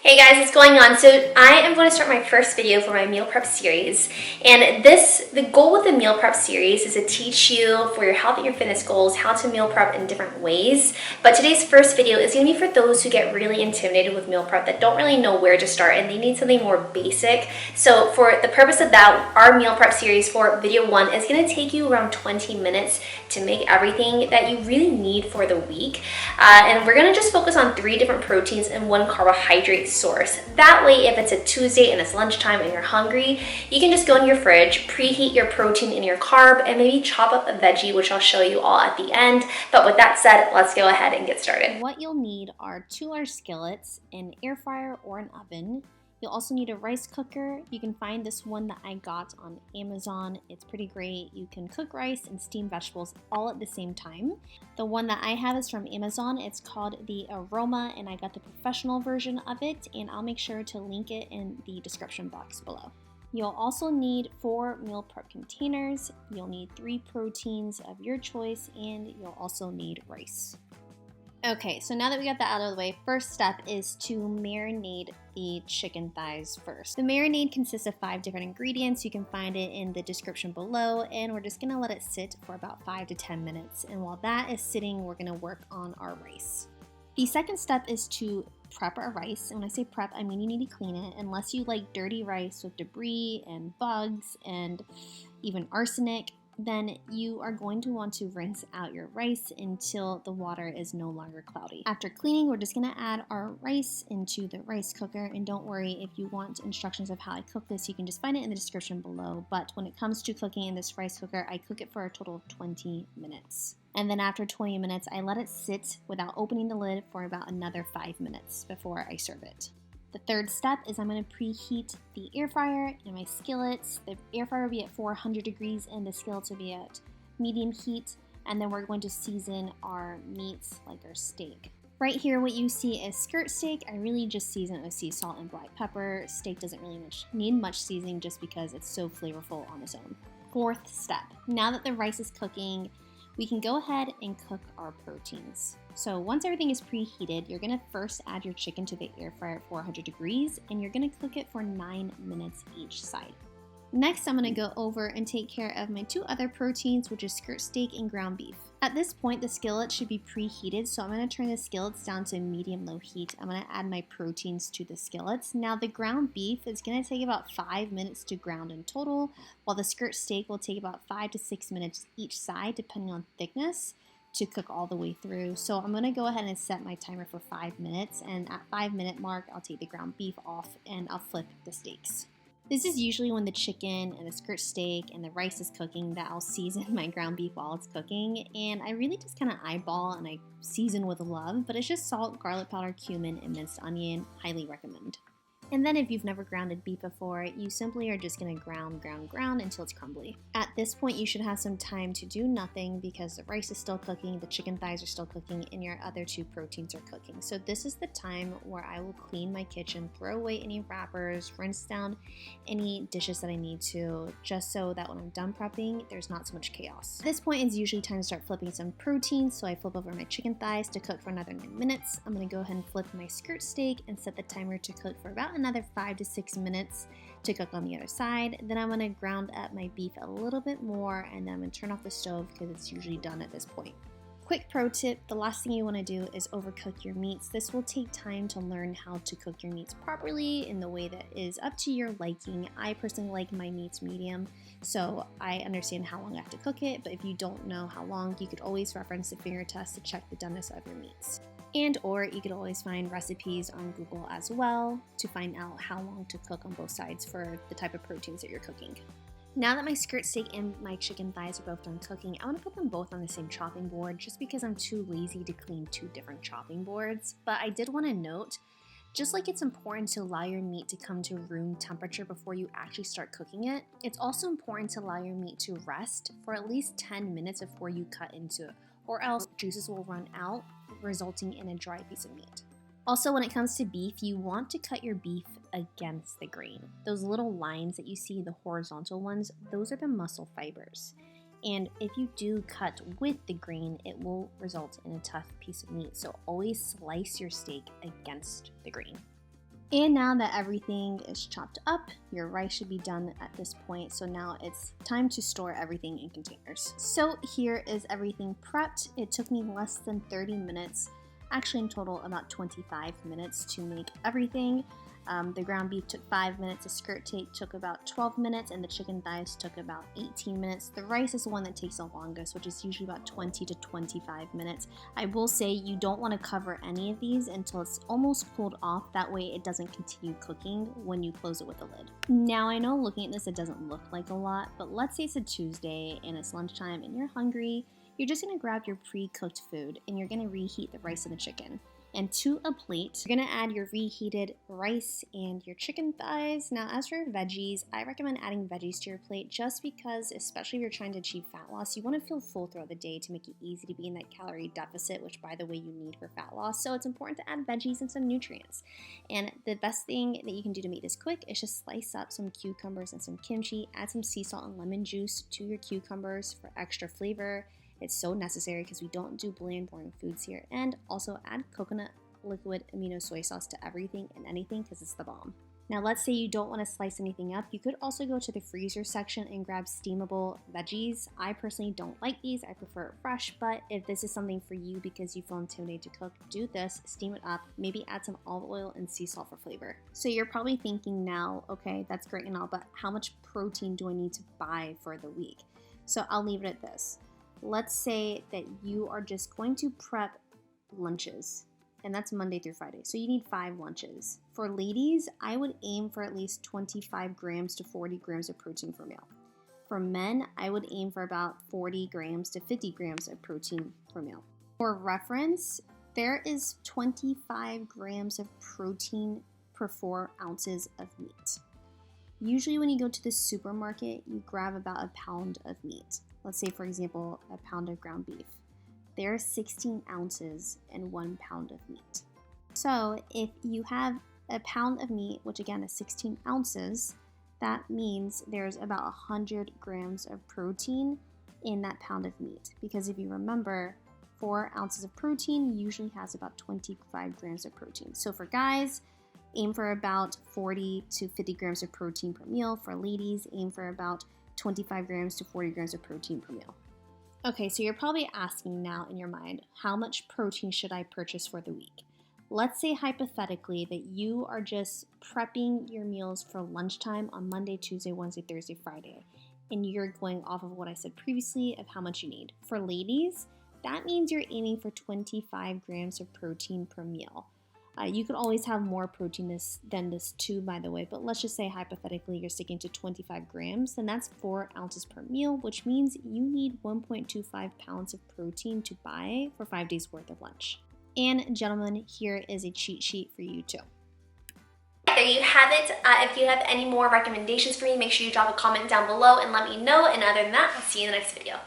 Hey guys, what's going on? So I am going to start my first video for my meal prep series, and the goal with the meal prep series is to teach you for your health and your fitness goals how to meal prep in different ways. But today's first video is going to be for those who get really intimidated with meal prep, that don't really know where to start and they need something more basic. So for the purpose of that, our meal prep series for video 1 is going to take you around 20 minutes to make everything that you really need for the week. And we're going to just focus on 3 different proteins and 1 carbohydrate source. That way, if it's a Tuesday and it's lunchtime and you're hungry, you can just go in your fridge, preheat your protein and your carb, and maybe chop up a veggie, which I'll show you all at the end. But with that said, let's go ahead and get started. What you'll need are 2 large skillets, an air fryer or an oven. You'll also need a rice cooker. You can find this one that I got on Amazon. It's pretty great. You can cook rice and steam vegetables all at the same time. The one that I have is from Amazon. It's called the Aroma, and I got the professional version of it, and I'll make sure to link it in the description box below. You'll also need 4 meal prep containers. You'll need 3 proteins of your choice, and you'll also need rice. Okay, so now that we got that out of the way, first step is to marinate the chicken thighs first. The marinade consists of 5 different ingredients. You can find it in the description below, and we're just gonna let it sit for about 5 to 10 minutes. And while that is sitting, we're gonna work on our rice. The second step is to prep our rice. And when I say prep, I mean you need to clean it, unless you like dirty rice with debris and bugs and even arsenic. Then you are going to want to rinse out your rice until the water is no longer cloudy. After cleaning, we're just gonna add our rice into the rice cooker, and don't worry, if you want instructions of how I cook this, you can just find it in the description below. But when it comes to cooking in this rice cooker, I cook it for a total of 20 minutes. And then after 20 minutes, I let it sit without opening the lid for about another 5 minutes before I serve it. The third step is I'm going to preheat the air fryer and my skillets. The air fryer will be at 400 degrees and the skillets will be at medium heat. And then we're going to season our meats like our steak. Right here, what you see is skirt steak. I really just season it with sea salt and black pepper. Steak doesn't really need much seasoning just because it's so flavorful on its own. Fourth step, now that the rice is cooking, we can go ahead and cook our proteins. So once everything is preheated, you're gonna first add your chicken to the air fryer at 400 degrees, and you're gonna cook it for 9 minutes each side. Next, I'm gonna go over and take care of my 2 other proteins, which is skirt steak and ground beef. At this point, the skillet should be preheated, so I'm gonna turn the skillets down to medium-low heat. I'm gonna add my proteins to the skillets. Now, the ground beef is gonna take about 5 minutes to ground in total, while the skirt steak will take about 5 to 6 minutes each side, depending on thickness, to cook all the way through. So I'm gonna go ahead and set my timer for 5 minutes, and at 5-minute mark, I'll take the ground beef off and I'll flip the steaks. This is usually when the chicken and the skirt steak and the rice is cooking that I'll season my ground beef while it's cooking. And I really just kind of eyeball and I season with love, but it's just salt, garlic powder, cumin, and minced onion. Highly recommend. And then if you've never grounded beef before, you simply are just gonna ground until it's crumbly. At this point, you should have some time to do nothing because the rice is still cooking, the chicken thighs are still cooking, and your other 2 proteins are cooking. So this is the time where I will clean my kitchen, throw away any wrappers, rinse down any dishes that I need to, just so that when I'm done prepping, there's not so much chaos. At this point, it's usually time to start flipping some proteins, so I flip over my chicken thighs to cook for another 9 minutes. I'm gonna go ahead and flip my skirt steak and set the timer to cook for about another 5 to 6 minutes to cook on the other side. Then I'm gonna ground up my beef a little bit more, and then I'm gonna turn off the stove because it's usually done at this point. Quick pro tip, the last thing you wanna do is overcook your meats. This will take time to learn how to cook your meats properly in the way that is up to your liking. I personally like my meats medium, so I understand how long I have to cook it, but if you don't know how long, you could always reference the finger test to check the doneness of your meats. And or you could always find recipes on Google as well to find out how long to cook on both sides for the type of proteins that you're cooking. Now that my skirt steak and my chicken thighs are both done cooking, I want to put them both on the same chopping board just because I'm too lazy to clean 2 different chopping boards. But I did want to note, just like it's important to allow your meat to come to room temperature before you actually start cooking it, it's also important to allow your meat to rest for at least 10 minutes before you cut into it, or else juices will run out, resulting in a dry piece of meat. Also, when it comes to beef, you want to cut your beef against the grain. Those little lines that you see, the horizontal ones, those are the muscle fibers. And if you do cut with the grain, it will result in a tough piece of meat. So always slice your steak against the grain. And now that everything is chopped up, your rice should be done at this point. So now it's time to store everything in containers. So here is everything prepped. It took me less than 30 minutes, actually in total about 25 minutes to make everything. The ground beef took 5 minutes, the skirt steak took about 12 minutes, and the chicken thighs took about 18 minutes. The rice is the one that takes the longest, which is usually about 20 to 25 minutes. I will say you don't want to cover any of these until it's almost cooled off. That way it doesn't continue cooking when you close it with the lid. Now I know looking at this it doesn't look like a lot, but let's say it's a Tuesday and it's lunchtime and you're hungry. You're just going to grab your pre-cooked food and you're going to reheat the rice and the chicken. And to a plate, you're gonna add your reheated rice and your chicken thighs. Now, as for veggies, I recommend adding veggies to your plate just because, especially if you're trying to achieve fat loss, you wanna feel full throughout the day to make it easy to be in that calorie deficit, which by the way, you need for fat loss. So it's important to add veggies and some nutrients. And the best thing that you can do to make this quick is just slice up some cucumbers and some kimchi, add some sea salt and lemon juice to your cucumbers for extra flavor. It's so necessary because we don't do bland, boring foods here. And also add coconut liquid amino soy sauce to everything and anything because it's the bomb. Now let's say you don't want to slice anything up. You could also go to the freezer section and grab steamable veggies. I personally don't like these. I prefer it fresh, but if this is something for you because you feel intimidated to cook, do this, steam it up, maybe add some olive oil and sea salt for flavor. So you're probably thinking now, okay, that's great and all, but how much protein do I need to buy for the week? So I'll leave it at this. Let's say that you are just going to prep lunches, and that's Monday through Friday. So you need 5 lunches. For ladies, I would aim for at least 25 grams to 40 grams of protein per meal. For men, I would aim for about 40 grams to 50 grams of protein per meal. For reference, there is 25 grams of protein per 4 ounces of meat. Usually when you go to the supermarket, you grab about a pound of meat. Let's say, for example, a pound of ground beef. There are 16 ounces in 1 pound of meat. So if you have a pound of meat, which again is 16 ounces, that means there's about 100 grams of protein in that pound of meat. Because if you remember, 4 ounces of protein usually has about 25 grams of protein. So for guys, aim for about 40 to 50 grams of protein per meal. For ladies, aim for about 25 grams to 40 grams of protein per meal. Okay, so you're probably asking now in your mind, how much protein should I purchase for the week? Let's say hypothetically that you are just prepping your meals for lunchtime on Monday, Tuesday, Wednesday, Thursday, Friday, and you're going off of what I said previously of how much you need. For ladies, that means you're aiming for 25 grams of protein per meal. You could always have more protein than this too, by the way, but let's just say hypothetically you're sticking to 25 grams, then that's 4 ounces per meal, which means you need 1.25 pounds of protein to buy for 5 days worth of lunch. And gentlemen, here is a cheat sheet for you too. There you have it. If you have any more recommendations for me, make sure you drop a comment down below and let me know. And other than that, I'll see you in the next video.